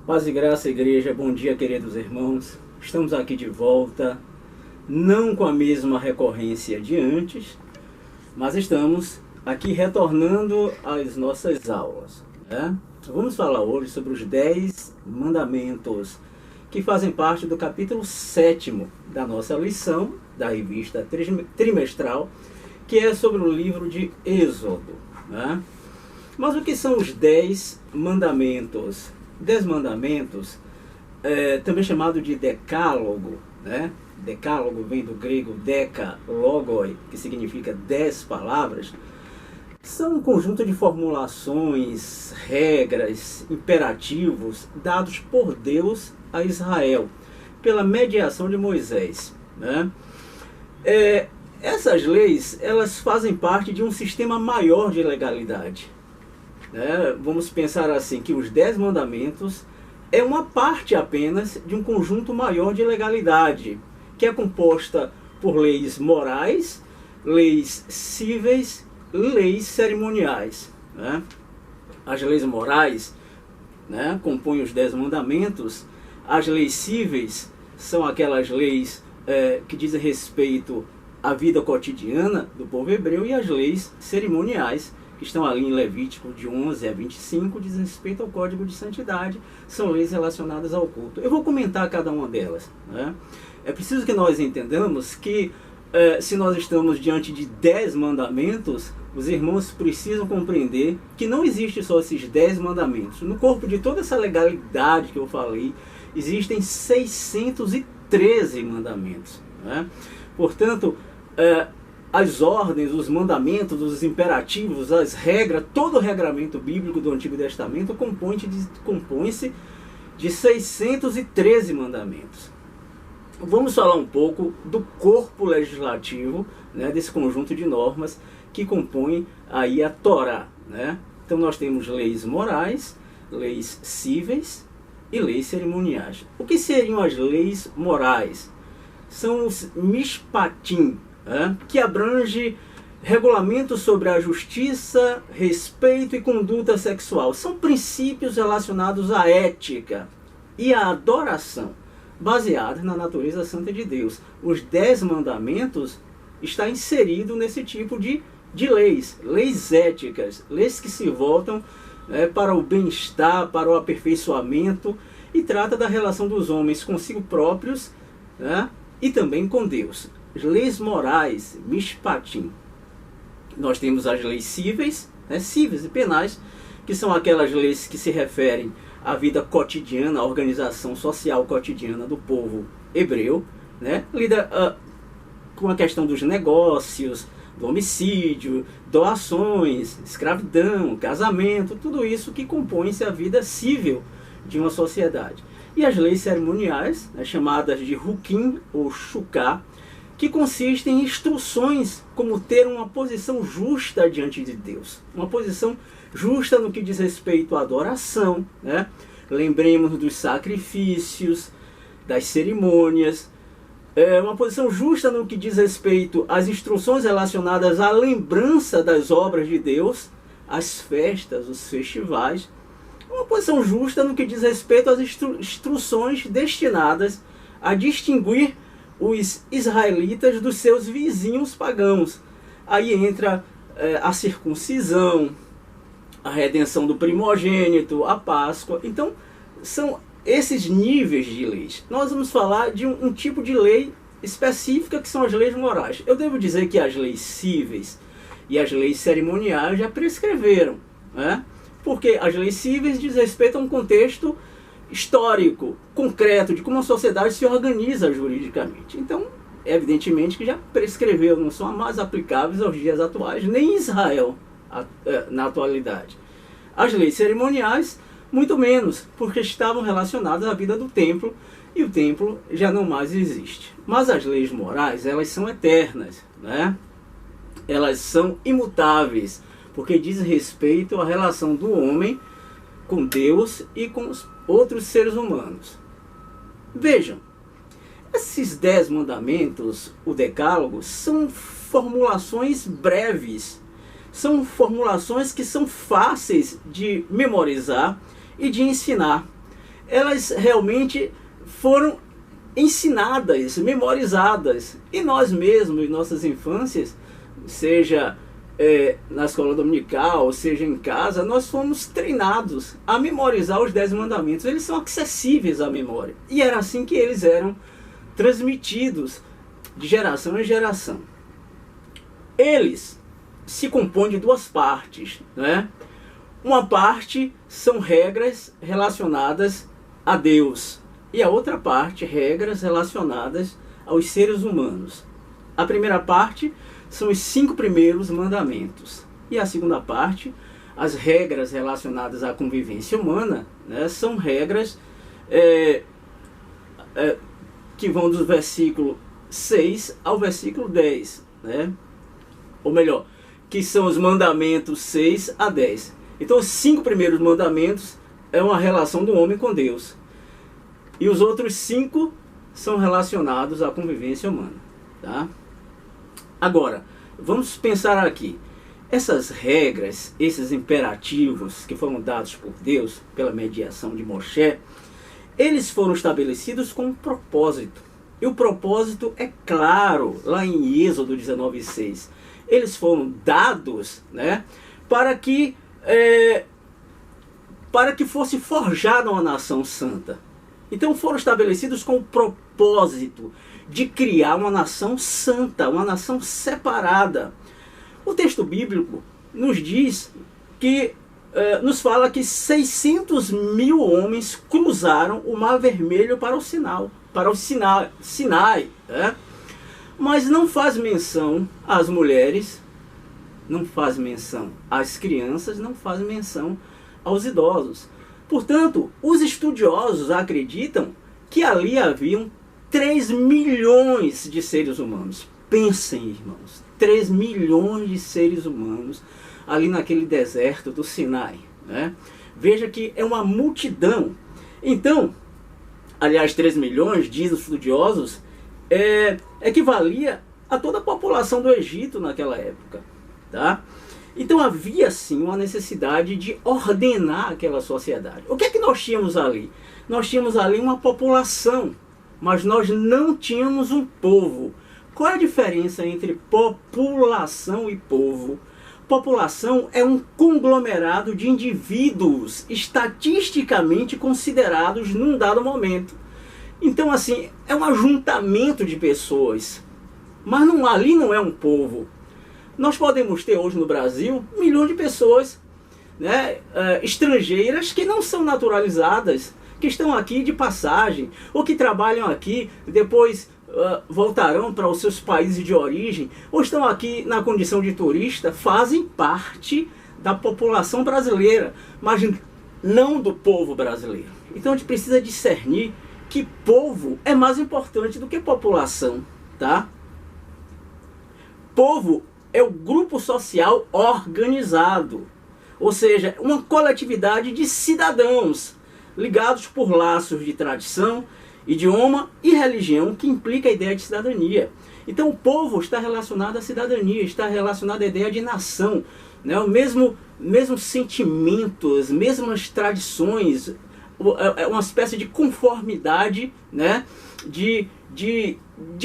Paz e graça, igreja. Bom dia, queridos irmãos. Estamos aqui de volta, não com a mesma recorrência de antes, mas estamos aqui retornando às nossas aulas, né? Vamos falar hoje sobre os 10 mandamentos que fazem parte do capítulo 7º da nossa lição da revista trimestral, que é sobre o livro de Êxodo, né? Mas o que são os 10 mandamentos? 10 mandamentos, também chamado de decálogo, né? Decálogo vem do grego dekalogoi, que significa 10 palavras. São um conjunto de formulações, regras, imperativos dados por Deus a Israel, pela mediação de Moisés, né? Essas leis, elas fazem parte de um sistema maior de legalidade. Vamos pensar assim, que os 10 mandamentos é uma parte apenas de um conjunto maior de legalidade, que é composta por leis morais, leis cíveis e leis cerimoniais, né? As leis morais, né, compõem os 10 mandamentos. As leis cíveis são aquelas leis que dizem respeito à vida cotidiana do povo hebreu, e as leis cerimoniais, que estão ali em Levítico de 11 a 25, diz respeito ao código de santidade, são leis relacionadas ao culto. Eu vou comentar cada uma delas, né? É preciso que nós entendamos que se nós estamos diante de 10 mandamentos, os irmãos precisam compreender que não existe só esses 10 mandamentos. No corpo de toda essa legalidade que eu falei, existem 613 mandamentos, né? Portanto, as ordens, os mandamentos, os imperativos, as regras, todo o regramento bíblico do Antigo Testamento compõe-se de 613 mandamentos. Vamos falar um pouco do corpo legislativo, né, desse conjunto de normas que compõe aí a Torá, né? Então nós temos leis morais, leis cíveis e leis cerimoniais. O que seriam as leis morais? São os mishpatim, que abrange regulamentos sobre a justiça, respeito e conduta sexual. São princípios relacionados à ética e à adoração, baseados na natureza santa de Deus. Os 10 mandamentos está inserido nesse tipo de leis, leis éticas, leis que se voltam para o bem-estar, para o aperfeiçoamento, e trata da relação dos homens consigo próprios, né, e também com Deus. As leis morais, mishpatim. Nós temos as leis cíveis, cíveis e penais, que são aquelas leis que se referem à vida cotidiana, à organização social cotidiana do povo hebreu, né? Lida com a questão dos negócios, do homicídio, doações, escravidão, casamento, tudo isso que compõe-se a vida civil de uma sociedade. E as leis cerimoniais, chamadas de Hukim ou Shuká, que consistem em instruções como ter uma posição justa diante de Deus. Uma posição justa no que diz respeito à adoração, né? Lembremos dos sacrifícios, das cerimônias. Uma posição justa no que diz respeito às instruções relacionadas à lembrança das obras de Deus, às festas, os festivais. Uma posição justa no que diz respeito às instruções destinadas a distinguir os israelitas dos seus vizinhos pagãos. Aí entra a circuncisão, a redenção do primogênito, a Páscoa. Então, são esses níveis de leis. Nós vamos falar de um tipo de lei específica, que são as leis morais. Eu devo dizer que as leis cíveis e as leis cerimoniais já prescreveram, né? Porque as leis cíveis diz respeito a um contexto histórico, concreto, de como a sociedade se organiza juridicamente. Então, evidentemente que já prescreveu, não são mais aplicáveis aos dias atuais, nem em Israel na atualidade. As leis cerimoniais, muito menos, porque estavam relacionadas à vida do templo, e o templo já não mais existe. Mas as leis morais, elas são eternas, né? Elas são imutáveis, porque diz respeito à relação do homem com Deus e com os outros seres humanos. Vejam, esses 10 mandamentos, o decálogo, são formulações breves, são formulações que são fáceis de memorizar e de ensinar. elas realmente foram ensinadas, memorizadas. E nós mesmos, em nossas infâncias, seja na escola dominical, seja em casa, nós fomos treinados a memorizar os 10 mandamentos. Eles são acessíveis à memória. E era assim que eles eram transmitidos de geração em geração. Eles se compõem de duas partes, né? Uma parte são regras relacionadas a Deus e a outra parte, regras relacionadas aos seres humanos. A primeira parte são os 5 primeiros mandamentos e a segunda parte, as regras relacionadas à convivência humana, né? São regras que vão do versículo 6 ao versículo 10, né? Ou melhor, que são os mandamentos 6 a 10. Então os 5 primeiros mandamentos é uma relação do homem com Deus. E os outros 5 são relacionados à convivência humana. Tá? Agora, vamos pensar aqui. Essas regras, esses imperativos que foram dados por Deus, pela mediação de Moshe, eles foram estabelecidos com um propósito. E o propósito é claro, lá em Êxodo 19:6. Eles foram dados, né, para que fosse forjada uma nação santa. Então foram estabelecidos com o propósito de criar uma nação santa, uma nação separada. O texto bíblico nos diz que nos fala que 600 mil homens cruzaram o Mar Vermelho para o Sinai, né? Mas não faz menção às mulheres, não faz menção às crianças, não faz menção aos idosos. Portanto, os estudiosos acreditam que ali haviam 3 milhões de seres humanos. Pensem, irmãos, 3 milhões de seres humanos ali naquele deserto do Sinai, né? Veja que é uma multidão. Então, aliás, 3 milhões, diz os estudiosos, equivalia a toda a população do Egito naquela época. Tá? Então havia sim uma necessidade de ordenar aquela sociedade. O que é que nós tínhamos ali? Nós tínhamos ali uma população, mas nós não tínhamos um povo. Qual é a diferença entre população e povo? População é um conglomerado de indivíduos estatisticamente considerados num dado momento. Então, assim, é um ajuntamento de pessoas, mas ali não é um povo. Nós podemos ter hoje no Brasil milhões de pessoas, né, estrangeiras que não são naturalizadas, que estão aqui de passagem, ou que trabalham aqui, depois voltarão para os seus países de origem, ou estão aqui na condição de turista, fazem parte da população brasileira, mas não do povo brasileiro. Então a gente precisa discernir que povo é mais importante do que população, tá? Povo é o grupo social organizado, ou seja, uma coletividade de cidadãos ligados por laços de tradição, idioma e religião, que implica a ideia de cidadania. Então o povo está relacionado à cidadania, está relacionado à ideia de nação, né? O mesmo sentimentos, mesmas tradições, uma espécie de conformidade, né? de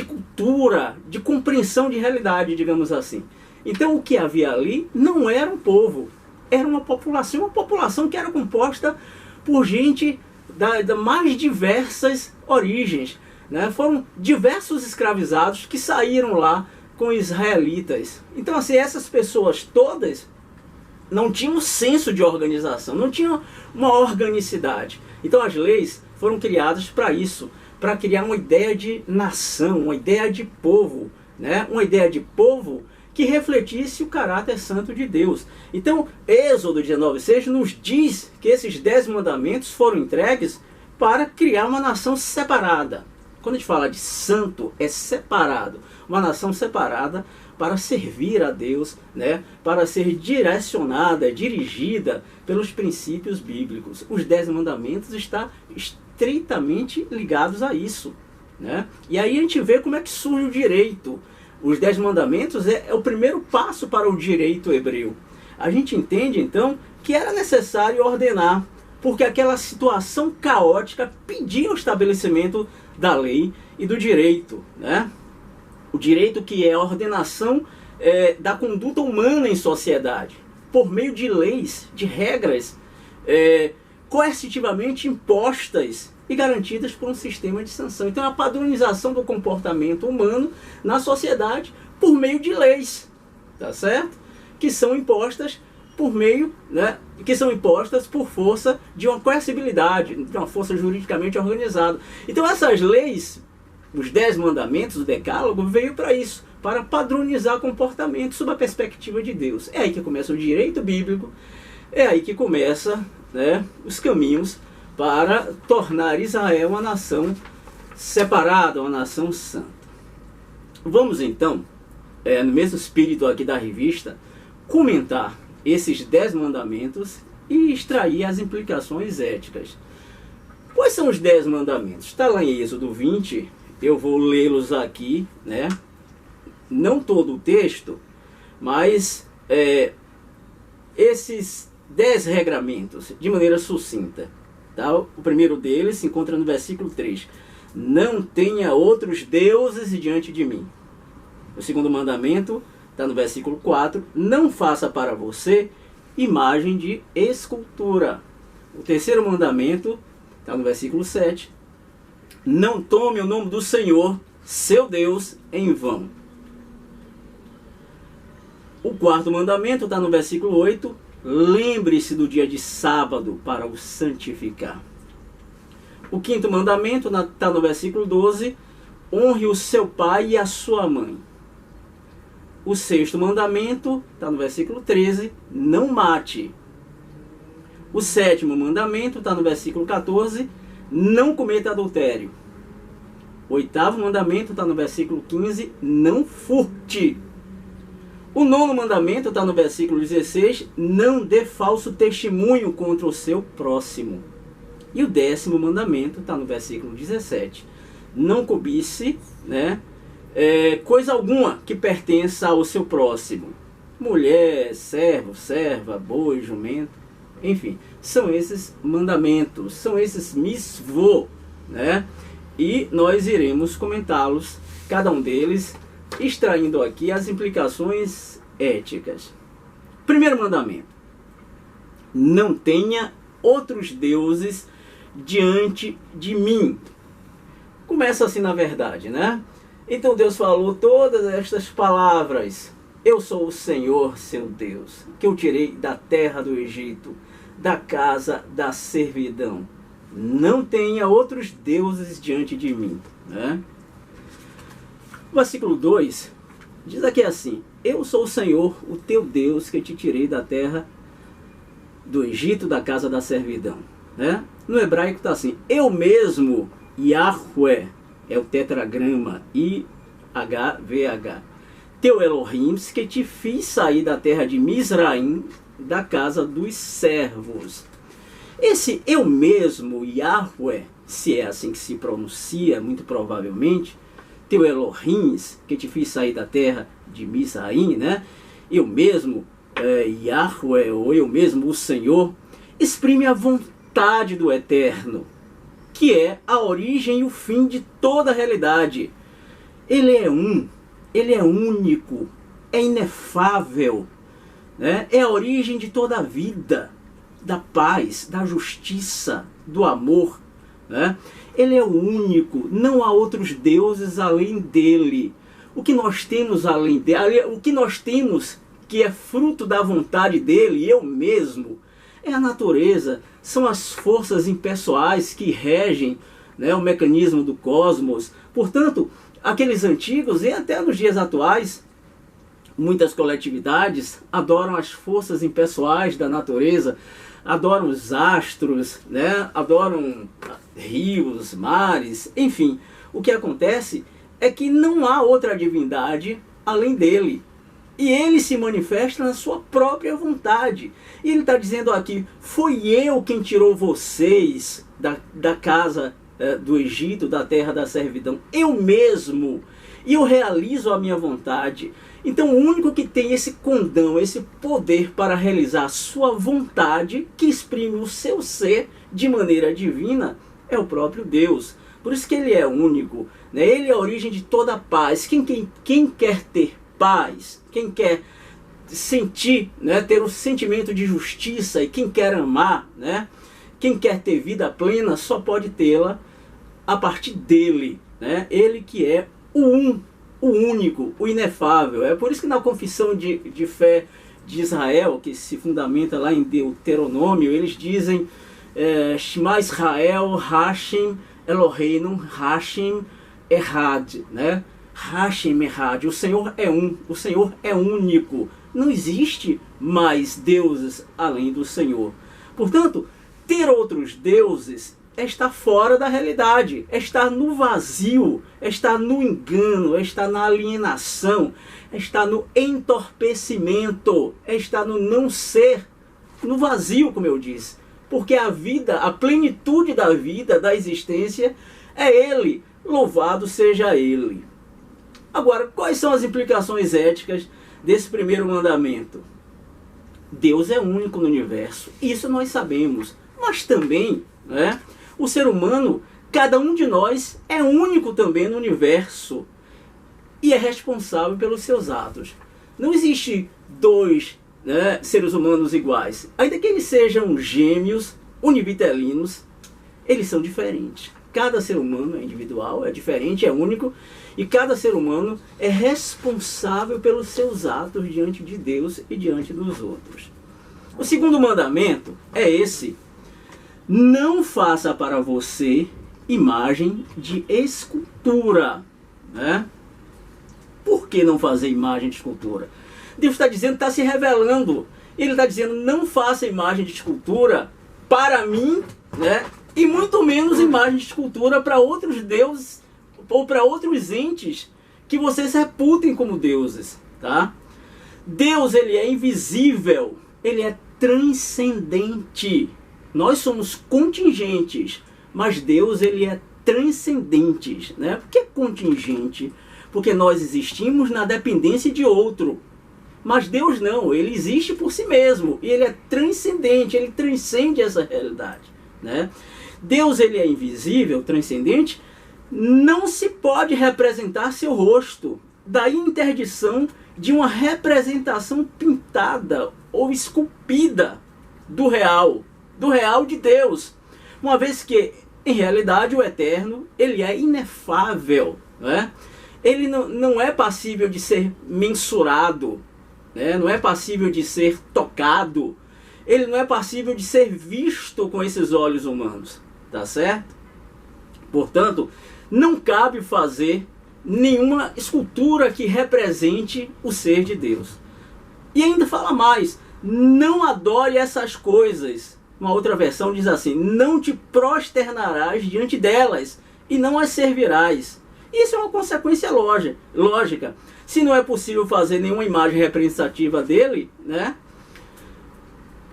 cultura, de compreensão de realidade, digamos assim. Então o que havia ali não era um povo, era uma população que era composta por gente das mais diversas origens, né? Foram diversos escravizados que saíram lá com israelitas. Então assim, essas pessoas todas não tinham senso de organização, não tinham uma organicidade. Então as leis foram criadas para isso, para criar uma ideia de nação, uma ideia de povo, né? Uma ideia de povo que refletisse o caráter santo de Deus. Então, Êxodo 19:6 nos diz que esses 10 mandamentos foram entregues para criar uma nação separada. Quando a gente fala de santo, é separado. Uma nação separada para servir a Deus, né? Para ser direcionada, dirigida pelos princípios bíblicos. Os 10 mandamentos estão estritamente ligados a isso, né? E aí a gente vê como é que surge o direito. Os 10 mandamentos é o primeiro passo para o direito hebreu. A gente entende então que era necessário ordenar porque aquela situação caótica pedia o estabelecimento da lei e do direito, né? O direito, que é a ordenação da conduta humana em sociedade, por meio de leis, de regras coercitivamente impostas e garantidas por um sistema de sanção. Então, a padronização do comportamento humano na sociedade por meio de leis, tá certo? Que são impostas por meio, né, que são impostas por força de uma coercibilidade, de uma força juridicamente organizada. Então, essas leis, os 10 mandamentos, o decálogo, veio para isso, para padronizar comportamento sob a perspectiva de Deus. É aí que começa o direito bíblico, é aí que começa, né, os caminhos para tornar Israel uma nação separada, uma nação santa. Vamos então, no mesmo espírito aqui da revista, comentar esses 10 mandamentos e extrair as implicações éticas. Quais são os 10 mandamentos? Está lá em Êxodo 20, eu vou lê-los aqui, né? Não todo o texto, mas esses 10 regramentos, de maneira sucinta. Tá? O primeiro deles se encontra no versículo 3. Não tenha outros deuses diante de mim. O segundo mandamento está no versículo 4. Não faça para você imagem de escultura. O terceiro mandamento está no versículo 7. Não tome o nome do Senhor, seu Deus, em vão. O quarto mandamento está no versículo 8. Lembre-se do dia de sábado para o santificar. O quinto mandamento está no versículo 12. Honre o seu pai e a sua mãe. O sexto mandamento está no versículo 13. Não mate. O sétimo mandamento está no versículo 14. Não cometa adultério. O oitavo mandamento está no versículo 15. Não furte. O nono mandamento está no versículo 16. Não dê falso testemunho contra o seu próximo. E o 10º mandamento está no versículo 17. Não cobice, né, coisa alguma que pertença ao seu próximo. Mulher, servo, serva, boi, jumento, enfim. São esses mandamentos, são esses misvô, né? E nós iremos comentá-los, cada um deles, extraindo aqui as implicações éticas. Primeiro mandamento: não tenha outros deuses diante de mim. Começa assim, na verdade, né? Então Deus falou todas estas palavras: eu sou o Senhor, seu Deus, que eu tirei da terra do Egito, da casa da servidão. Não tenha outros deuses diante de mim, né? Versículo 2 diz aqui assim: eu sou o Senhor, o teu Deus, que te tirei da terra do Egito, da casa da servidão, né? No hebraico está assim: eu mesmo, Yahweh, é o tetragrama, IHVH, teu Elohim, que te fiz sair da terra de Misraim, da casa dos servos. Esse eu mesmo, Yahweh, se é assim que se pronuncia, muito provavelmente, teu Elohim, que te fiz sair da terra de Misraim, né? Eu mesmo, Yahweh, ou eu mesmo, o Senhor, exprime a vontade do Eterno, que é a origem e o fim de toda a realidade. Ele é ele é único, é inefável, né? É a origem de toda a vida, da paz, da justiça, do amor, né? Ele é o único, não há outros deuses além dele. O que nós temos além dele, o que nós temos que é fruto da vontade dele, eu mesmo, é a natureza, são as forças impessoais que regem, né, o mecanismo do cosmos. Portanto, aqueles antigos e até nos dias atuais, muitas coletividades adoram as forças impessoais da natureza, adoram os astros, né? Adoram rios, mares, enfim. O que acontece é que não há outra divindade além dele. E ele se manifesta na sua própria vontade. E ele está dizendo aqui: foi eu quem tirou vocês da casa do Egito, da terra da servidão. Eu mesmo. E eu realizo a minha vontade. Então o único que tem esse condão, esse poder para realizar a sua vontade, que exprime o seu ser de maneira divina, é o próprio Deus. Por isso que ele é único, né? Ele é a origem de toda a paz. Quem quer ter paz, quem quer sentir, né, ter um sentimento de justiça, e quem quer amar, né, quem quer ter vida plena, só pode tê-la a partir dele, né? Ele que é o único, o inefável. É por isso que na confissão de fé de Israel, que se fundamenta lá em Deuteronômio, eles dizem Shema Israel, Hashem Eloheinu, Hashem Errad, né? Hashem Errad, o Senhor é um, o Senhor é único. Não existe mais deuses além do Senhor. Portanto, ter outros deuses é estar fora da realidade, é estar no vazio, é estar no engano, é estar na alienação, é estar no entorpecimento, é estar no não ser, no vazio, como eu disse. Porque a vida, a plenitude da vida, da existência, é Ele. Louvado seja Ele. Agora, quais são as implicações éticas desse primeiro mandamento? Deus é único no universo, isso nós sabemos. Mas também, né, o ser humano, cada um de nós é único também no universo e é responsável pelos seus atos. Não existe dois, né, seres humanos iguais. Ainda que eles sejam gêmeos, univitelinos, eles são diferentes. Cada ser humano é individual, é diferente, é único, e cada ser humano é responsável pelos seus atos diante de Deus e diante dos outros. O segundo mandamento é esse: não faça para você imagem de escultura, né? Por que não fazer imagem de escultura? Deus está dizendo, está se revelando. Ele está dizendo, não faça imagem de escultura para mim, né? E muito menos imagem de escultura para outros deuses ou para outros entes que vocês reputem como deuses, tá? Deus, ele é invisível, ele é transcendente. Nós somos contingentes, mas Deus, ele é transcendente, né? Por que contingente? Porque nós existimos na dependência de outro. Mas Deus não, ele existe por si mesmo. E ele é transcendente, ele transcende essa realidade, né? Deus, ele é invisível, transcendente, não se pode representar seu rosto. Daí a interdição de uma representação pintada ou esculpida do real de Deus. Uma vez que, em realidade, o eterno, ele é inefável, né? Ele não é passível de ser mensurado, né? Não é passível de ser tocado, ele não é passível de ser visto com esses olhos humanos, tá certo? Portanto, não cabe fazer nenhuma escultura que represente o ser de Deus. E ainda fala mais, não adore essas coisas. Uma outra versão diz assim, não te prosternarás diante delas e não as servirás. Isso é uma consequência lógica. Se não é possível fazer nenhuma imagem representativa dele, né?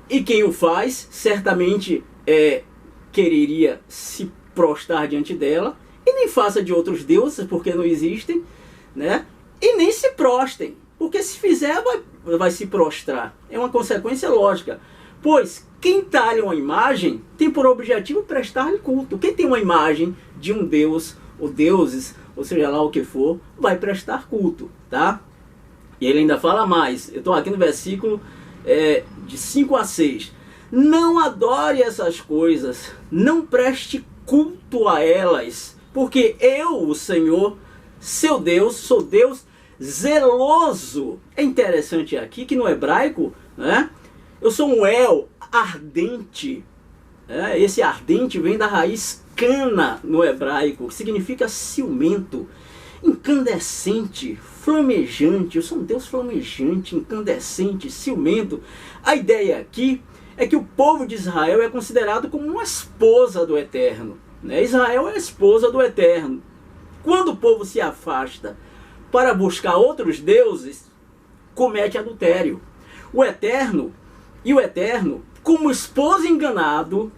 E quem o faz, certamente quereria se prostrar diante dela, e nem faça de outros deuses, porque não existem, né? E nem se prostem, porque se fizer, vai se prostrar. É uma consequência lógica. Pois quem talha uma imagem tem por objetivo prestar-lhe culto. Quem tem uma imagem de um deus, ou deuses, ou seja lá o que for, vai prestar culto, tá? E ele ainda fala mais. Eu estou aqui no versículo de 5 a 6. Não adore essas coisas, não preste culto a elas, porque eu, o Senhor, seu Deus, sou Deus zeloso. É interessante aqui que no hebraico, né, eu sou um el ardente. Esse ardente vem da raiz cana no hebraico, que significa ciumento, incandescente, flamejante. Eu sou um Deus flamejante, incandescente, ciumento. A ideia aqui é que o povo de Israel é considerado como uma esposa do Eterno, né? Israel é a esposa do Eterno. Quando o povo se afasta para buscar outros deuses, comete adultério. O Eterno, como esposo enganado,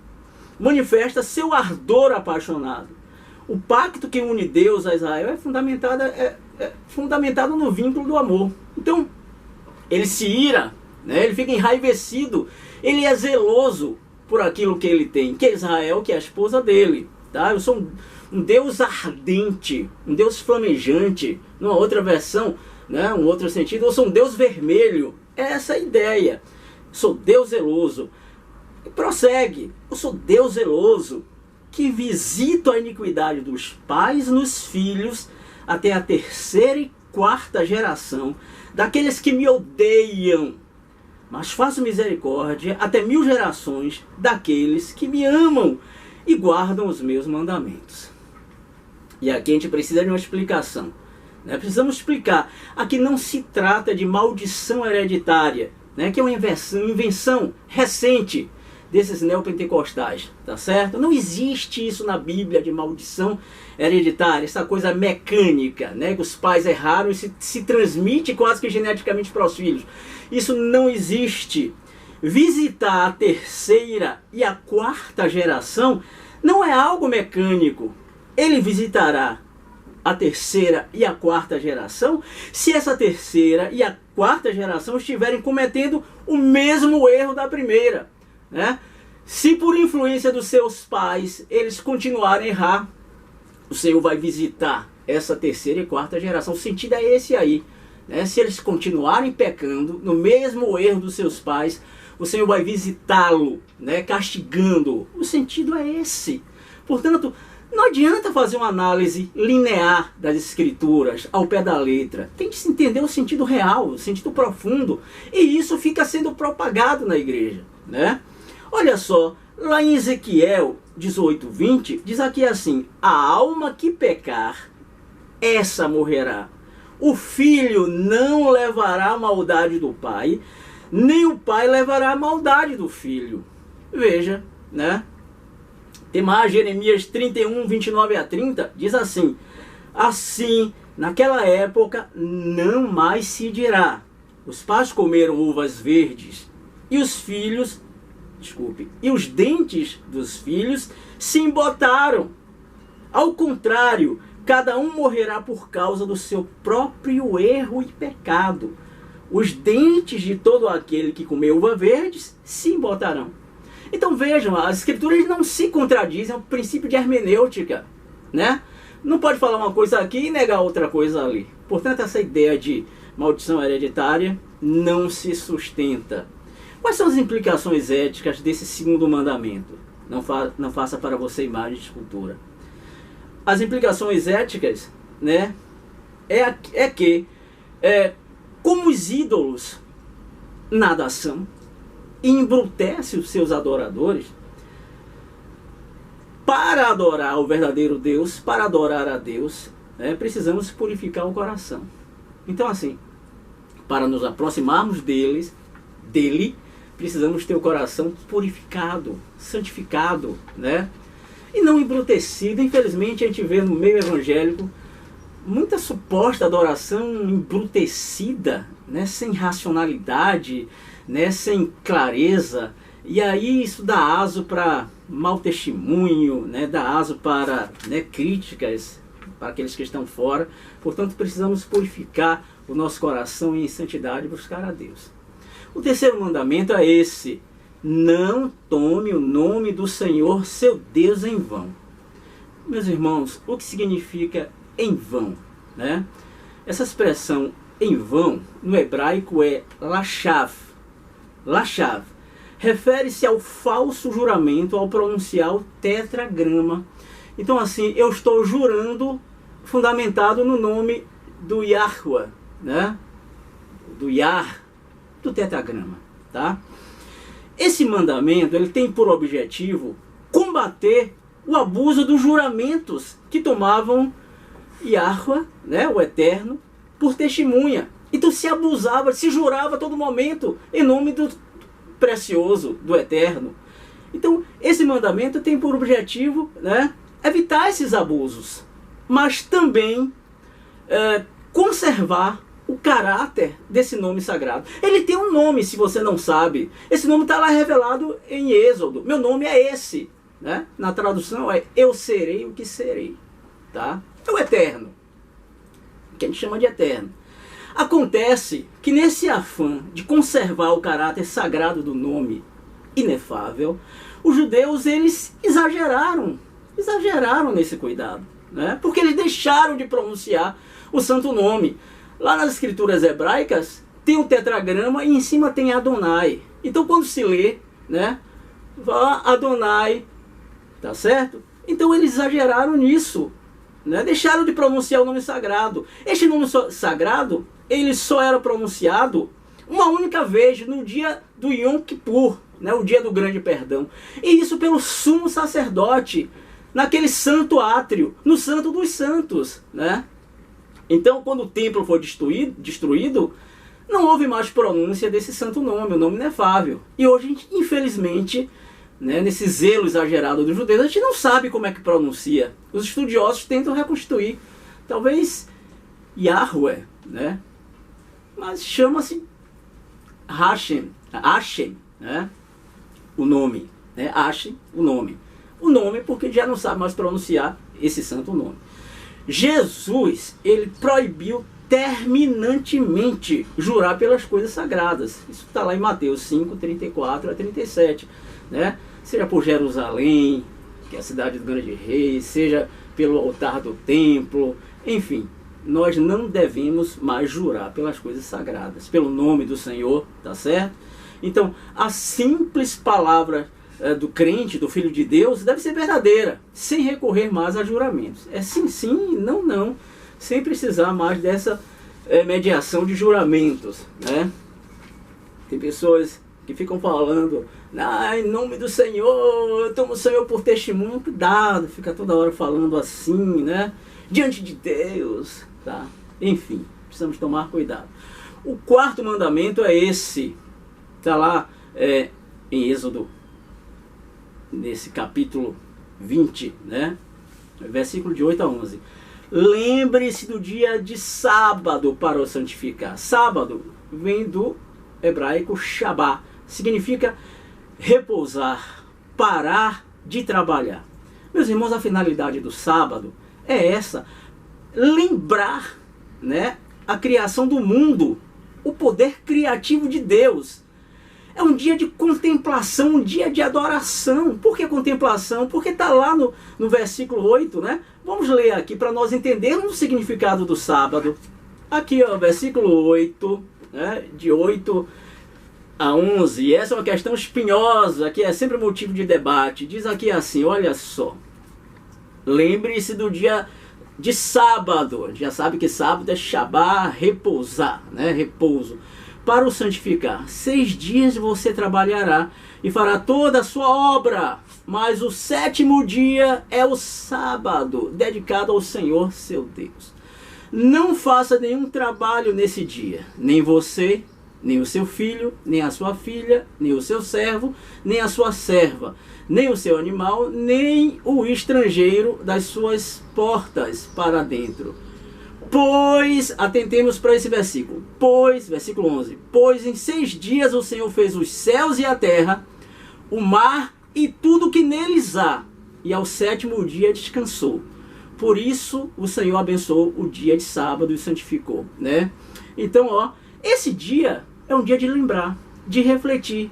manifesta seu ardor apaixonado. O pacto que une Deus a Israel é fundamentado fundamentado no vínculo do amor. Então, ele se ira, né? Ele fica enraivecido, ele é zeloso por aquilo que ele tem, que é Israel, que é a esposa dele. Tá? Eu sou um Deus ardente, um Deus flamejante, numa outra versão, né? Um outro sentido, eu sou um Deus vermelho. É essa a ideia. Sou Deus zeloso. E prossegue, eu sou Deus zeloso, que visito a iniquidade dos pais nos filhos até a 3ª e 4ª geração daqueles que me odeiam, mas faço misericórdia até 1000 gerações daqueles que me amam e guardam os meus mandamentos. E aqui a gente precisa de uma explicação, né? Precisamos explicar. Aqui não se trata de maldição hereditária, né? Que é uma invenção recente desses neopentecostais, tá certo? Não existe isso na Bíblia de maldição hereditária, essa coisa mecânica, né? Que os pais erraram e se transmite quase que geneticamente para os filhos. Isso não existe. Visitar a 3ª e a 4ª geração não é algo mecânico. Ele visitará a 3ª e a 4ª geração se essa 3ª e a 4ª geração estiverem cometendo o mesmo erro da primeira, né? Se por influência dos seus pais eles continuarem a errar, o Senhor vai visitar essa 3ª e 4ª geração. O sentido é esse aí, né? Se eles continuarem pecando no mesmo erro dos seus pais, o Senhor vai visitá-lo, né? Castigando. O sentido é esse. Portanto, não adianta fazer uma análise linear das escrituras ao pé da letra. Tem que se entender o sentido real, o sentido profundo. E isso fica sendo propagado na igreja, né? Olha só, lá em Ezequiel 18:20, diz aqui assim: a alma que pecar, essa morrerá. O filho não levará a maldade do pai, nem o pai levará a maldade do filho. Veja, né? Tem mais Jeremias 31:29-30, diz assim: assim, naquela época, não mais se dirá, os pais comeram uvas verdes, e os filhos, e os dentes dos filhos se embotaram. Ao contrário, cada um morrerá por causa do seu próprio erro e pecado. Os dentes de todo aquele que comeu uva verdes se embotarão. Então vejam, as escrituras não se contradizem, é um princípio de hermenêutica, né? Não pode falar uma coisa aqui e negar outra coisa ali. Portanto, essa ideia de maldição hereditária não se sustenta. Quais são as implicações éticas desse 2º mandamento? Não faça para você imagem de escultura. As implicações éticas, né, é que como os ídolos nada são e embrutece os seus adoradores, para adorar o verdadeiro Deus, para adorar a Deus, precisamos purificar o coração. Então, assim, para nos aproximarmos dele, precisamos ter o coração purificado, santificado, né? E não embrutecido. Infelizmente, a gente vê no meio evangélico muita suposta adoração embrutecida, né? Sem racionalidade, né? Sem clareza. E aí isso dá aso para mau testemunho, né? Dá aso para, né, críticas para aqueles que estão fora. Portanto, precisamos purificar o nosso coração em santidade e buscar a Deus. O 3º mandamento é esse: não tome o nome do Senhor seu Deus em vão. Meus irmãos, o que significa em vão, né? Essa expressão em vão no hebraico é lachav. Lachav refere-se ao falso juramento ao pronunciar o tetragrama. Então, assim, eu estou jurando fundamentado no nome do Yahweh, né? Do Yah, do tetragrama, tá? Esse mandamento, ele tem por objetivo combater o abuso dos juramentos que tomavam Yahweh, né, o Eterno, por testemunha. Então se abusava, se jurava a todo momento em nome do precioso, do Eterno. Então esse mandamento tem por objetivo, né, evitar esses abusos, mas também conservar o caráter desse nome sagrado. Ele tem um nome, se você não sabe. Esse nome está lá revelado em Êxodo. Meu nome é esse, né? Na tradução é: eu serei o que serei, tá? É o Eterno. que a gente chama de eterno. Acontece que nesse afã de conservar o caráter sagrado do nome inefável, os judeus eles exageraram nesse cuidado, né? Porque eles deixaram de pronunciar o santo nome. Lá nas escrituras hebraicas tem um tetragrama e em cima tem Adonai. Então quando se lê, né, Adonai, tá certo? Então eles exageraram nisso, né? Deixaram de pronunciar o nome sagrado. Este nome sagrado, ele só era pronunciado uma única vez no dia do Yom Kippur, né? O dia do grande perdão. E isso pelo sumo sacerdote, naquele santo átrio, no santo dos santos, né? Então quando o templo foi destruído, não houve mais pronúncia desse santo nome, o nome inefável. E hoje, a gente, infelizmente, né, nesse zelo exagerado dos judeus, a gente não sabe como é que pronuncia. Os estudiosos tentam reconstruir. Talvez Yahweh, né? Mas chama-se Hashem, né? O nome, né? Hashem, o nome. O nome porque já não sabe mais pronunciar esse santo nome. Jesus, ele proibiu terminantemente jurar pelas coisas sagradas. Isso está lá em Mateus 5, 34 a 37. Né? Seja por Jerusalém, que é a cidade do grande rei, seja pelo altar do templo, enfim, nós não devemos mais jurar pelas coisas sagradas, pelo nome do Senhor, tá certo? Então, a simples palavra do crente, do Filho de Deus, deve ser verdadeira, sem recorrer mais a juramentos. É sim, sim, não, não, sem precisar mais dessa mediação de juramentos, né? Tem pessoas que ficam falando, em nome do Senhor, eu tomo o Senhor por testemunho. Cuidado, fica toda hora falando assim, né? Diante de Deus, tá? Enfim, precisamos tomar cuidado. O quarto mandamento é esse, tá lá em Êxodo, nesse capítulo 20, né? Versículo de 8 a 11. Lembre-se do dia de sábado para o santificar. Sábado vem do hebraico Shabá. Significa repousar, parar de trabalhar. Meus irmãos, a finalidade do sábado é essa. Lembrar, né, a criação do mundo, o poder criativo de Deus. É um dia de contemplação, um dia de adoração. Por que contemplação? Porque está lá no versículo 8, né? Vamos ler aqui para nós entendermos o significado do sábado. Aqui, ó, versículo 8, né? De 8 a 11. Essa é uma questão espinhosa, que é sempre motivo de debate. Diz aqui assim, olha só. Lembre-se do dia de sábado. Já sabe que sábado é Shabá, repousar, né? Repouso. Para o santificar, 6 dias você trabalhará e fará toda a sua obra, mas o 7º dia é o sábado, dedicado ao Senhor seu Deus. Não faça nenhum trabalho nesse dia, nem você, nem o seu filho, nem a sua filha, nem o seu servo, nem a sua serva, nem o seu animal, nem o estrangeiro das suas portas para dentro. Pois, atentemos para esse versículo, versículo 11, pois em 6 dias o Senhor fez os céus e a terra, o mar e tudo que neles há, e ao 7º dia descansou. Por isso o Senhor abençoou o dia de sábado e santificou, né? Então, ó, esse dia é um dia de lembrar, de refletir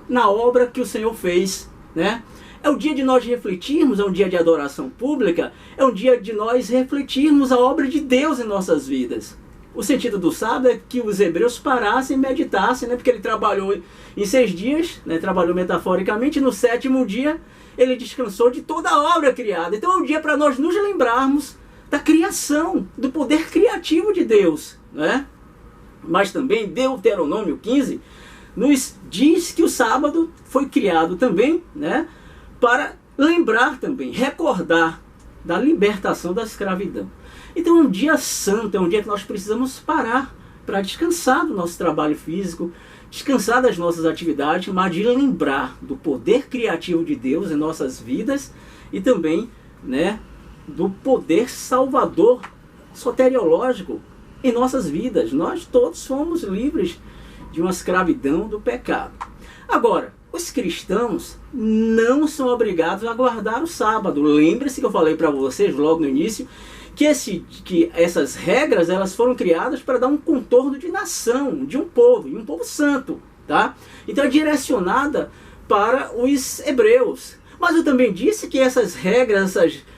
na obra que o Senhor fez, né? É o dia de nós refletirmos, é um dia de adoração pública, é um dia de nós refletirmos a obra de Deus em nossas vidas. O sentido do sábado é que os hebreus parassem e meditassem, né? Porque ele trabalhou em 6 dias, né? Trabalhou metaforicamente, no 7º dia ele descansou de toda a obra criada. Então é um dia para nós nos lembrarmos da criação, do poder criativo de Deus, né? Mas também Deuteronômio 15 nos diz que o sábado foi criado também, né? Para lembrar também, recordar da libertação da escravidão. Então é um dia santo, é um dia que nós precisamos parar para descansar do nosso trabalho físico, descansar das nossas atividades, mas de lembrar do poder criativo de Deus em nossas vidas e também, né, do poder salvador soteriológico em nossas vidas. Nós todos somos livres de uma escravidão do pecado. Agora, os cristãos não são obrigados a guardar o sábado. Lembre-se que eu falei para vocês logo no início que essas regras elas foram criadas para dar um contorno de nação, de um povo, e um povo santo, tá? Então é direcionada para os hebreus. Mas eu também disse que essas regras,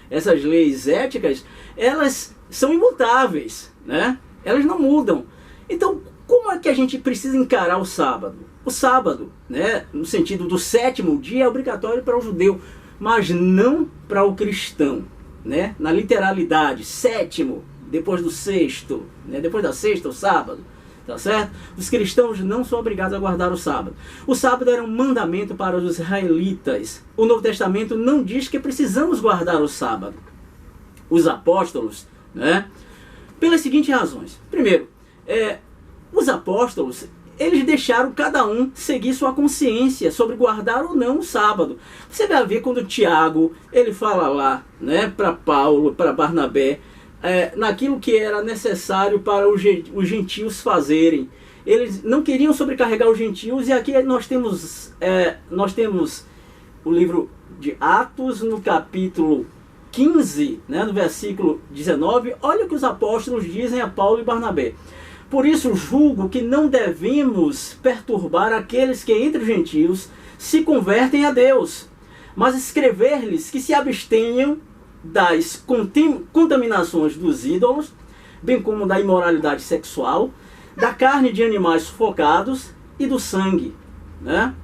essas leis éticas, elas são imutáveis, né? Elas não mudam. Então, como é que a gente precisa encarar o sábado? O sábado, né, no sentido do sétimo dia, é obrigatório para o judeu, mas não para o cristão, né? Na literalidade, sétimo, depois do sexto, né? Depois da sexta, o sábado, tá certo? Os cristãos não são obrigados a guardar o sábado. O sábado era um mandamento para os israelitas. O Novo Testamento não diz que precisamos guardar o sábado. Os apóstolos, né? Pelas seguintes razões. Primeiro, os apóstolos, eles deixaram cada um seguir sua consciência sobre guardar ou não o sábado. Você vai ver quando Tiago, ele fala lá, né, para Paulo, para Barnabé, naquilo que era necessário para os gentios fazerem. Eles não queriam sobrecarregar os gentios, e aqui nós temos o livro de Atos, no capítulo 15, né, no versículo 19, olha o que os apóstolos dizem a Paulo e Barnabé. Por isso julgo que não devemos perturbar aqueles que entre os gentios se convertem a Deus, mas escrever-lhes que se abstenham das contaminações dos ídolos, bem como da imoralidade sexual, da carne de animais sufocados e do sangue, né?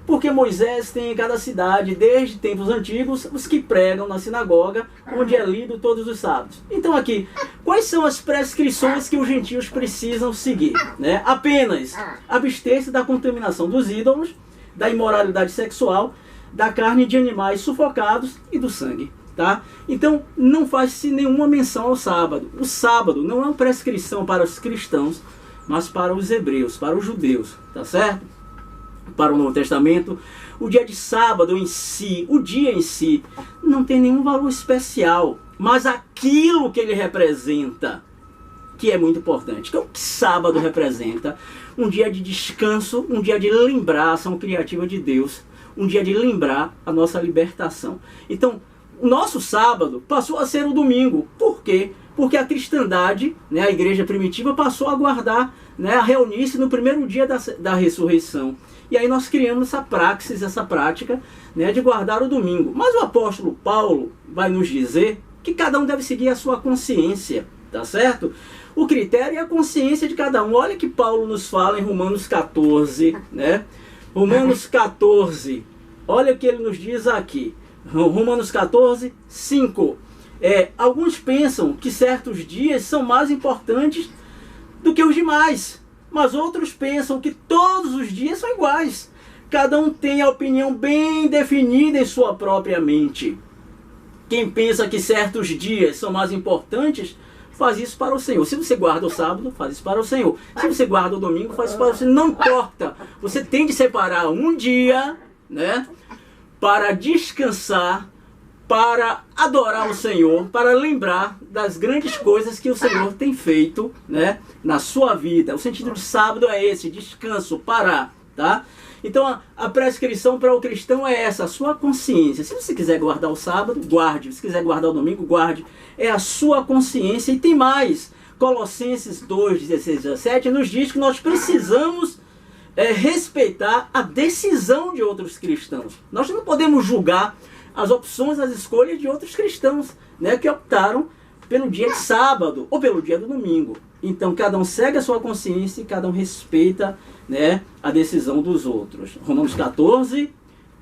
Porque Moisés tem em cada cidade, desde tempos antigos, os que pregam na sinagoga, onde é lido todos os sábados. Então aqui, quais são as prescrições que os gentios precisam seguir, né? Apenas abster-se da contaminação dos ídolos, da imoralidade sexual, da carne de animais sufocados e do sangue, tá? Então não faz-se nenhuma menção ao sábado. O sábado não é uma prescrição para os cristãos, mas para os hebreus, para os judeus, tá certo? Para o Novo Testamento, o dia de sábado em si, o dia em si, não tem nenhum valor especial, mas aquilo que ele representa, que é muito importante, que é o que sábado representa, um dia de descanso, um dia de lembrar a ação criativa de Deus, um dia de lembrar a nossa libertação. Então, o nosso sábado passou a ser o domingo. Por quê? Porque a cristandade, né, a igreja primitiva, passou a guardar, né, a reunir-se no primeiro dia da ressurreição. E aí nós criamos essa praxis, essa prática, né, de guardar o domingo. Mas o apóstolo Paulo vai nos dizer que cada um deve seguir a sua consciência, tá certo? O critério é a consciência de cada um. Olha que Paulo nos fala em Romanos 14, né? Romanos 14, olha o que ele nos diz aqui. Romanos 14, 5. Alguns pensam que certos dias são mais importantes do que os demais, mas outros pensam que todos os dias são iguais. Cada um tem a opinião bem definida em sua própria mente. Quem pensa que certos dias são mais importantes, faz isso para o Senhor. Se você guarda o sábado, faz isso para o Senhor. Se você guarda o domingo, faz isso para o Senhor. Não importa. Você tem de separar um dia, né, para descansar, para adorar o Senhor, para lembrar das grandes coisas que o Senhor tem feito, né, na sua vida. O sentido do sábado é esse, descanso, parar, tá? Então a prescrição para o cristão é essa, a sua consciência. Se você quiser guardar o sábado, guarde. Se quiser guardar o domingo, guarde. É a sua consciência. E tem mais. Colossenses 2, 16 e 17 nos diz que nós precisamos respeitar a decisão de outros cristãos. Nós não podemos julgar as opções, as escolhas de outros cristãos, né, que optaram pelo dia de sábado ou pelo dia do domingo. Então cada um segue a sua consciência e cada um respeita, né, a decisão dos outros. Romanos 14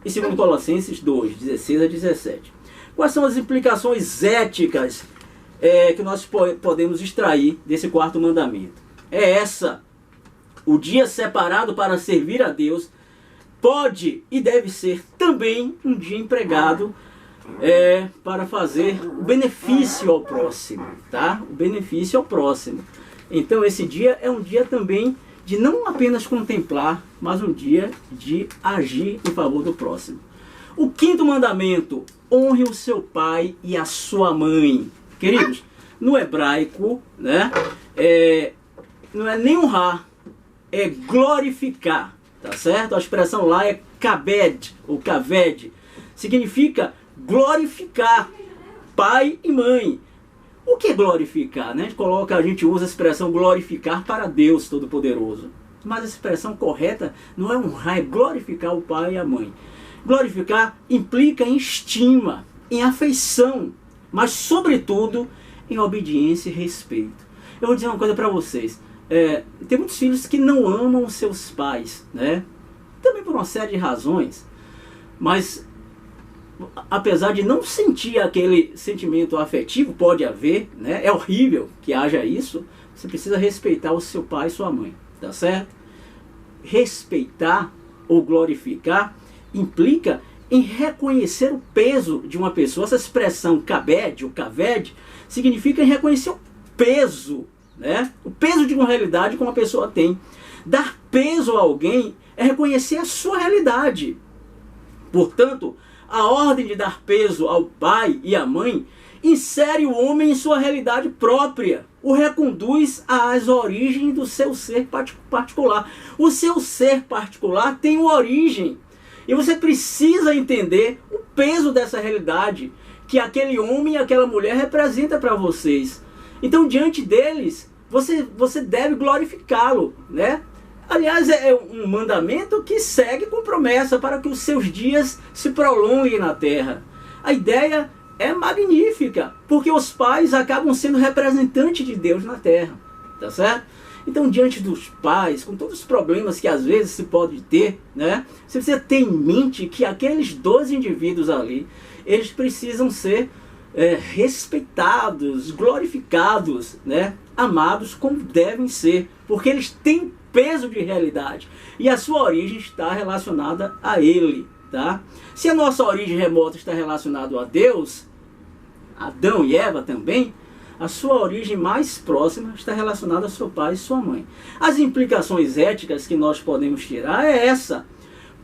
e 2 Colossenses 2, 16 a 17. Quais são as implicações éticas que nós podemos extrair desse quarto mandamento? É essa: o dia separado para servir a Deus pode e deve ser também um dia empregado para fazer o benefício ao próximo, tá? O benefício ao próximo. Então esse dia é um dia também de não apenas contemplar, mas um dia de agir em favor do próximo. O quinto mandamento: honre o seu pai e a sua mãe. Queridos, no hebraico, né, não é nem honrar, é glorificar. Tá certo? A expressão lá é kabed, ou kaved. Significa glorificar pai e mãe. O que é glorificar? Né? A gente usa a expressão glorificar para Deus Todo-Poderoso. Mas a expressão correta não é honrar, é glorificar o pai e a mãe. Glorificar implica em estima, em afeição, mas sobretudo em obediência e respeito. Eu vou dizer uma coisa para vocês. Tem muitos filhos que não amam seus pais, né? Também por uma série de razões. Mas apesar de não sentir aquele sentimento afetivo, pode haver, né? É horrível que haja isso. Você precisa respeitar o seu pai e sua mãe, tá certo? Respeitar ou glorificar implica em reconhecer o peso de uma pessoa. Essa expressão kabed, ou kaved, significa em reconhecer o peso, né? O peso de uma realidade que uma pessoa tem. Dar peso a alguém é reconhecer a sua realidade. Portanto, a ordem de dar peso ao pai e à mãe insere o homem em sua realidade própria, o reconduz às origens do seu ser particular. O seu ser particular tem uma origem, e você precisa entender o peso dessa realidade que aquele homem e aquela mulher representa para vocês. Então, diante deles, você deve glorificá-lo, né? Aliás, é um mandamento que segue com promessa para que os seus dias se prolonguem na terra. A ideia é magnífica, porque os pais acabam sendo representantes de Deus na terra, tá certo? Então, diante dos pais, com todos os problemas que às vezes se pode ter, né? Você precisa ter em mente que aqueles dois indivíduos ali, eles precisam ser respeitados, glorificados, né? Amados como devem ser, porque eles têm peso de realidade e a sua origem está relacionada a ele, tá? Se a nossa origem remota está relacionada a Deus, Adão e Eva também, a sua origem mais próxima está relacionada a seu pai e sua mãe. As implicações éticas que nós podemos tirar é essa: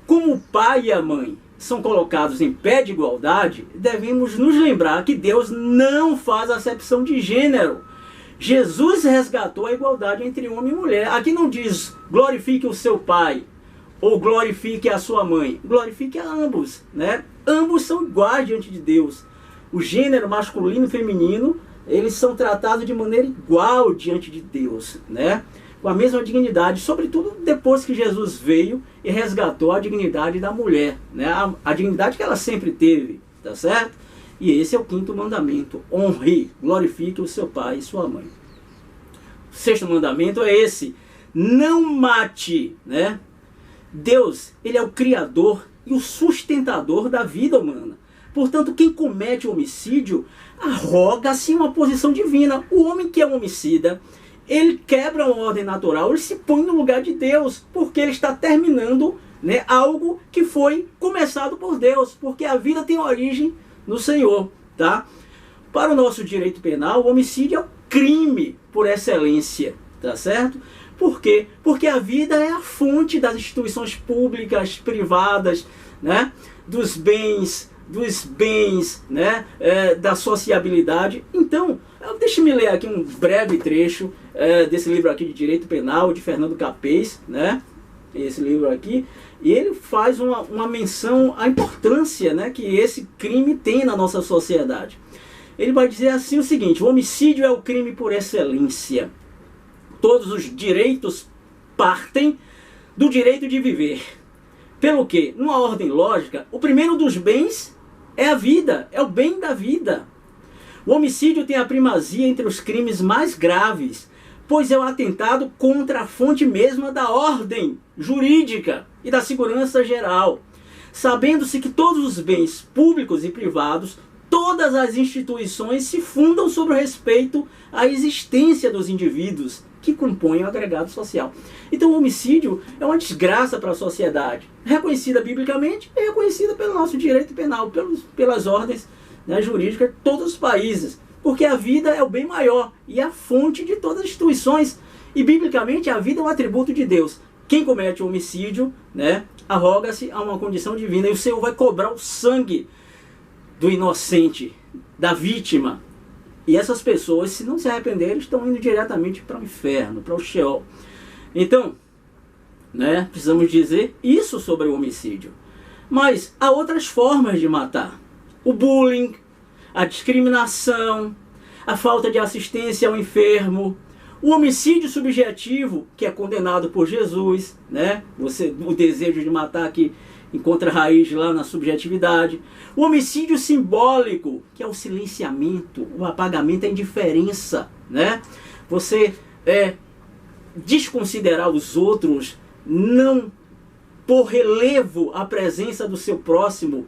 como o pai e a mãe são colocados em pé de igualdade, devemos nos lembrar que Deus não faz acepção de gênero. Jesus resgatou a igualdade entre homem e mulher. Aqui não diz glorifique o seu pai ou glorifique a sua mãe. Glorifique a ambos, né? Ambos são iguais diante de Deus. O gênero masculino e feminino, eles são tratados de maneira igual diante de Deus, né? Com a mesma dignidade, sobretudo depois que Jesus veio e resgatou a dignidade da mulher, né? A dignidade que ela sempre teve, tá certo? E esse é o quinto mandamento: honre, glorifique o seu pai e sua mãe. O sexto mandamento é esse: não mate, né? Deus, ele é o criador e o sustentador da vida humana. Portanto, quem comete homicídio arroga-se uma posição divina. O homem que é um homicida, ele quebra a ordem natural, ele se põe no lugar de Deus, porque ele está terminando, né, algo que foi começado por Deus, porque a vida tem origem no Senhor, tá? Para o nosso direito penal, o homicídio é um crime por excelência, tá certo? Por quê? Porque a vida é a fonte das instituições públicas, privadas, né? Dos bens, né? Da sociabilidade. Então, deixe-me ler aqui um breve trecho desse livro aqui de Direito Penal, de Fernando Capês, né? Esse livro aqui, e ele faz uma menção à importância, né, que esse crime tem na nossa sociedade. Ele vai dizer assim o seguinte: o homicídio é o crime por excelência. Todos os direitos partem do direito de viver. Pelo que, numa ordem lógica, o primeiro dos bens é a vida, é o bem da vida. O homicídio tem a primazia entre os crimes mais graves, pois é o atentado contra a fonte mesma da ordem jurídica e da segurança geral. Sabendo-se que todos os bens públicos e privados, todas as instituições se fundam sobre o respeito à existência dos indivíduos que compõem o agregado social. Então o homicídio é uma desgraça para a sociedade, reconhecida biblicamente e reconhecida pelo nosso direito penal, pelas ordens, né, jurídicas de todos os países. Porque a vida é o bem maior e a fonte de todas as instituições. E biblicamente a vida é um atributo de Deus. Quem comete o homicídio, né, arroga-se a uma condição divina. E o Senhor vai cobrar o sangue do inocente, da vítima. E essas pessoas, se não se arrependerem, estão indo diretamente para o inferno, para o Sheol. Então, né, precisamos dizer isso sobre o homicídio. Mas há outras formas de matar. O bullying, a discriminação, a falta de assistência ao enfermo, o homicídio subjetivo, que é condenado por Jesus, né? O desejo de matar que encontra raiz lá na subjetividade. O homicídio simbólico, que é o silenciamento, o apagamento, a indiferença, né? Você desconsiderar os outros, não pôr relevo à presença do seu próximo,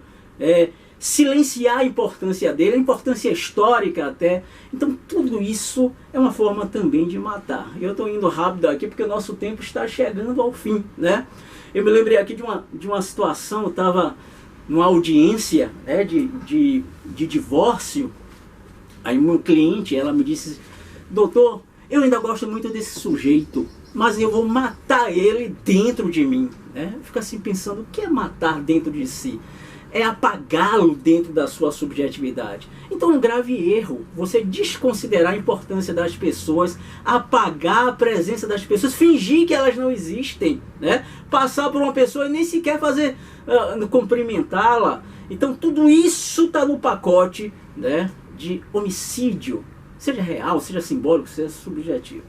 silenciar a importância dele, a importância histórica até. Então tudo isso é uma forma também de matar. Eu estou indo rápido aqui porque o nosso tempo está chegando ao fim, né? Eu me lembrei aqui de uma situação, eu estava numa audiência, né, de divórcio. Aí uma cliente, ela me disse: doutor, eu ainda gosto muito desse sujeito, mas eu vou matar ele dentro de mim. Eu fico assim pensando, o que é matar dentro de si? É apagá-lo dentro da sua subjetividade. Então é um grave erro você desconsiderar a importância das pessoas, apagar a presença das pessoas, fingir que elas não existem, né? Passar por uma pessoa e nem sequer fazer cumprimentá-la. Então tudo isso está no pacote, né, de homicídio, seja real, seja simbólico, seja subjetivo.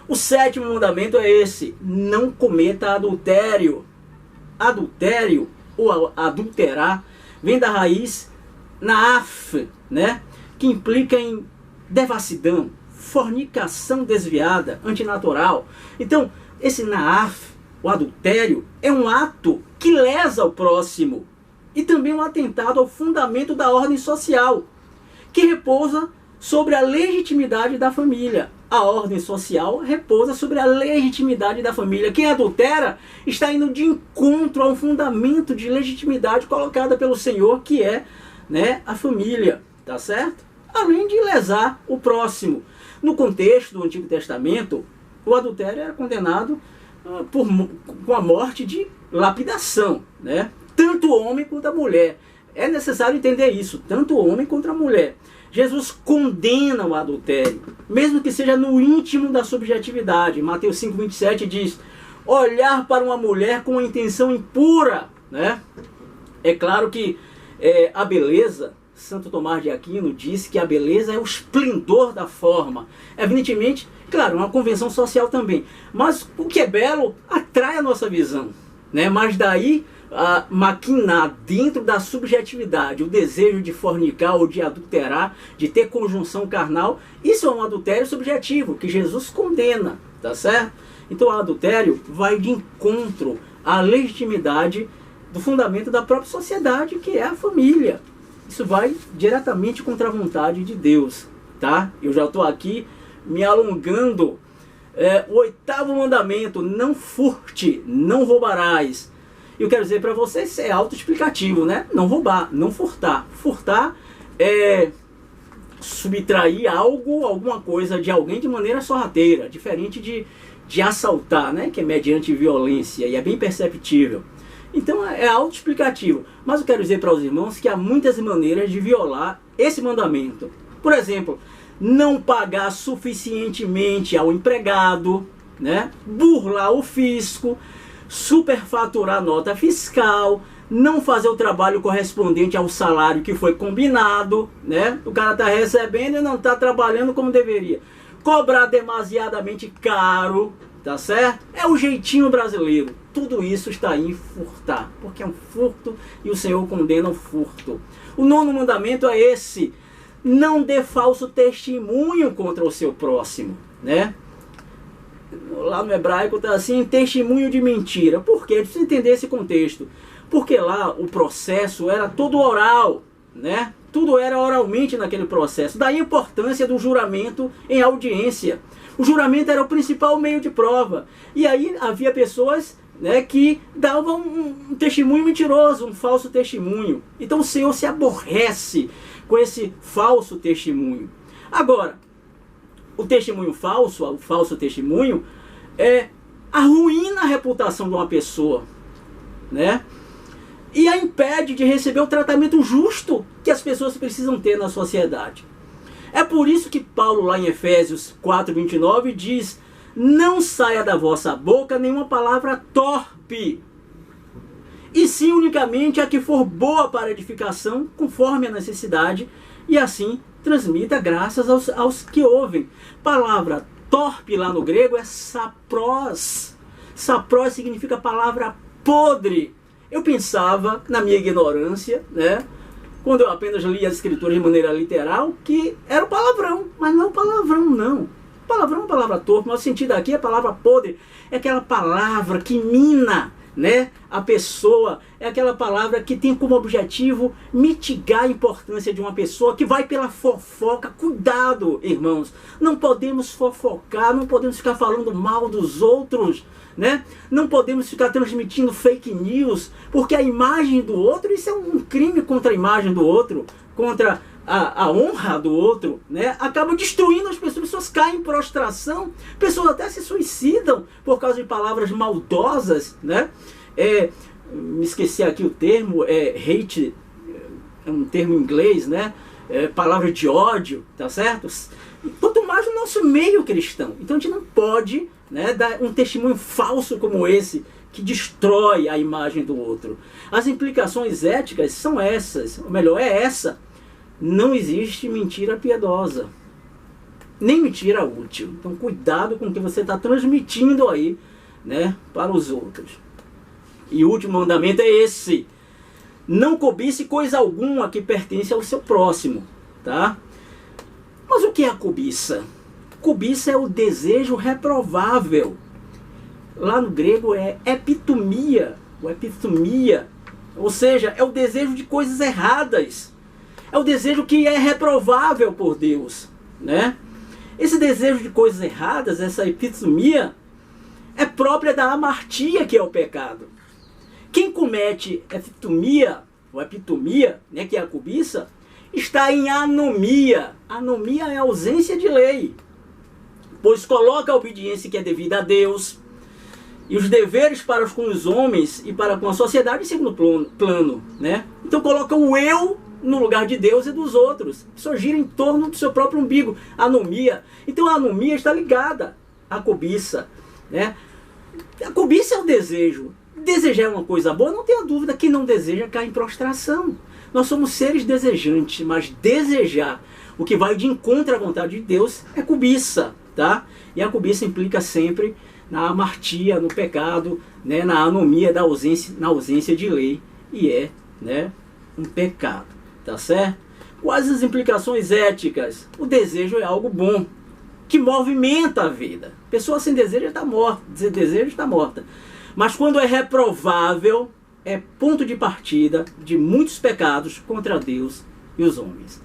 O 7º mandamento é esse: não cometa adultério. Adultério ou adulterar vem da raiz naaf, né, que implica em devassidão, fornicação desviada, antinatural. Então, esse naaf, o adultério, é um ato que lesa o próximo e também um atentado ao fundamento da ordem social, que repousa sobre a legitimidade da família. A ordem social repousa sobre a legitimidade da família. Quem adultera está indo de encontro ao fundamento de legitimidade colocada pelo Senhor, que é, né, a família, tá certo? Além de lesar o próximo. No contexto do Antigo Testamento, o adultério era condenado com a morte de lapidação, né? Tanto o homem quanto a mulher. É necessário entender isso, tanto o homem quanto a mulher. Jesus condena o adultério, mesmo que seja no íntimo da subjetividade. Mateus 5,27 diz: olhar para uma mulher com uma intenção impura, né? É claro que a beleza, Santo Tomás de Aquino diz que a beleza é o esplendor da forma. Evidentemente, claro, uma convenção social também. Mas o que é belo atrai a nossa visão, né? Mas daí a maquinar dentro da subjetividade o desejo de fornicar ou de adulterar, de ter conjunção carnal, isso é um adultério subjetivo que Jesus condena, tá certo? Então o adultério vai de encontro à legitimidade do fundamento da própria sociedade, que é a família. Isso vai diretamente contra a vontade de Deus, tá? Eu já estou aqui me alongando. O 8º mandamento: não furte, não roubarás. Eu quero dizer para vocês, é autoexplicativo, né? Não roubar, não furtar. Furtar é subtrair algo, alguma coisa de alguém de maneira sorrateira, diferente de assaltar, né? Que é mediante violência e é bem perceptível. Então é autoexplicativo. Mas eu quero dizer para os irmãos que há muitas maneiras de violar esse mandamento. Por exemplo, não pagar suficientemente ao empregado, né? Burlar o fisco, superfaturar nota fiscal, não fazer o trabalho correspondente ao salário que foi combinado, né? O cara está recebendo e não está trabalhando como deveria. Cobrar demasiadamente caro, tá certo? É o jeitinho brasileiro. Tudo isso está aí em furtar, porque é um furto e o Senhor condena o furto. O 9º mandamento é esse: não dê falso testemunho contra o seu próximo, né? Lá no hebraico está assim: testemunho de mentira. Por quê? Precisa entender esse contexto. Porque lá o processo era todo oral, né? Tudo era oralmente naquele processo. Daí a importância do juramento em audiência. O juramento era o principal meio de prova. E aí havia pessoas, né, que davam um testemunho mentiroso, um falso testemunho. Então o Senhor se aborrece com esse falso testemunho. Agora, o testemunho falso, o falso testemunho, arruína a reputação de uma pessoa, né? E a impede de receber o tratamento justo que as pessoas precisam ter na sociedade. É por isso que Paulo, lá em Efésios 4:29, diz: não saia da vossa boca nenhuma palavra torpe, e sim unicamente a que for boa para edificação, conforme a necessidade, e assim transmita graças aos que ouvem. Palavra torpe lá no grego é sapros. Sapros significa palavra podre. Eu pensava, na minha ignorância, né, quando eu apenas li as escrituras de maneira literal, que era o palavrão, mas não é o palavrão, não. Palavrão é uma palavra torpe, mas o sentido aqui é a palavra podre, é aquela palavra que mina, né, a pessoa, é aquela palavra que tem como objetivo mitigar a importância de uma pessoa, que vai pela fofoca. Cuidado, irmãos, não podemos fofocar, não podemos ficar falando mal dos outros, né? Não podemos ficar transmitindo fake news, porque a imagem do outro, isso é um crime contra a imagem do outro, contra a honra do outro, né? Acaba destruindo as pessoas caem em prostração, pessoas até se suicidam por causa de palavras maldosas, né? Me esqueci aqui o termo, hate, é um termo em inglês, né? Palavra de ódio, tá certo? Quanto mais no nosso meio cristão. Então a gente não pode, né, dar um testemunho falso como esse, que destrói a imagem do outro. As implicações éticas são essas, ou melhor, é essa. Não existe mentira piedosa, nem mentira útil. Então cuidado com o que você está transmitindo aí, né, para os outros. E o último mandamento é esse: não cobice coisa alguma que pertence ao seu próximo, tá? Mas o que é a cobiça? Cobiça é o desejo reprovável. Lá no grego é epitomia, ou seja, é o desejo de coisas erradas. É o desejo que é reprovável por Deus, né? Esse desejo de coisas erradas, essa epitomia, é própria da amartia, que é o pecado. Quem comete epitomia, né, que é a cobiça, está em anomia. Anomia é a ausência de lei, pois coloca a obediência que é devida a Deus e os deveres para com os homens e para com a sociedade em segundo plano, né? Então coloca o eu no lugar de Deus e dos outros. Só gira em torno do seu próprio umbigo. Anomia. Então a anomia está ligada à cobiça, né? A cobiça é o desejo. Desejar uma coisa boa, não tenha dúvida que não deseja cai em prostração. Nós somos seres desejantes, mas desejar o que vai de encontro à vontade de Deus é cobiça, tá? E a cobiça implica sempre na amartia, no pecado, né? Na anomia da ausência de lei, e né, um pecado, tá certo? Quais as implicações éticas? O desejo é algo bom, que movimenta a vida. Pessoa sem desejo está morta, sem desejo está morta. Mas quando é reprovável, é ponto de partida de muitos pecados contra Deus e os homens.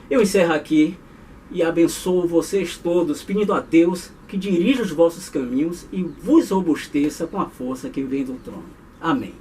Eu encerro aqui e abençoo vocês todos, pedindo a Deus que dirija os vossos caminhos e vos robusteça com a força que vem do trono. Amém.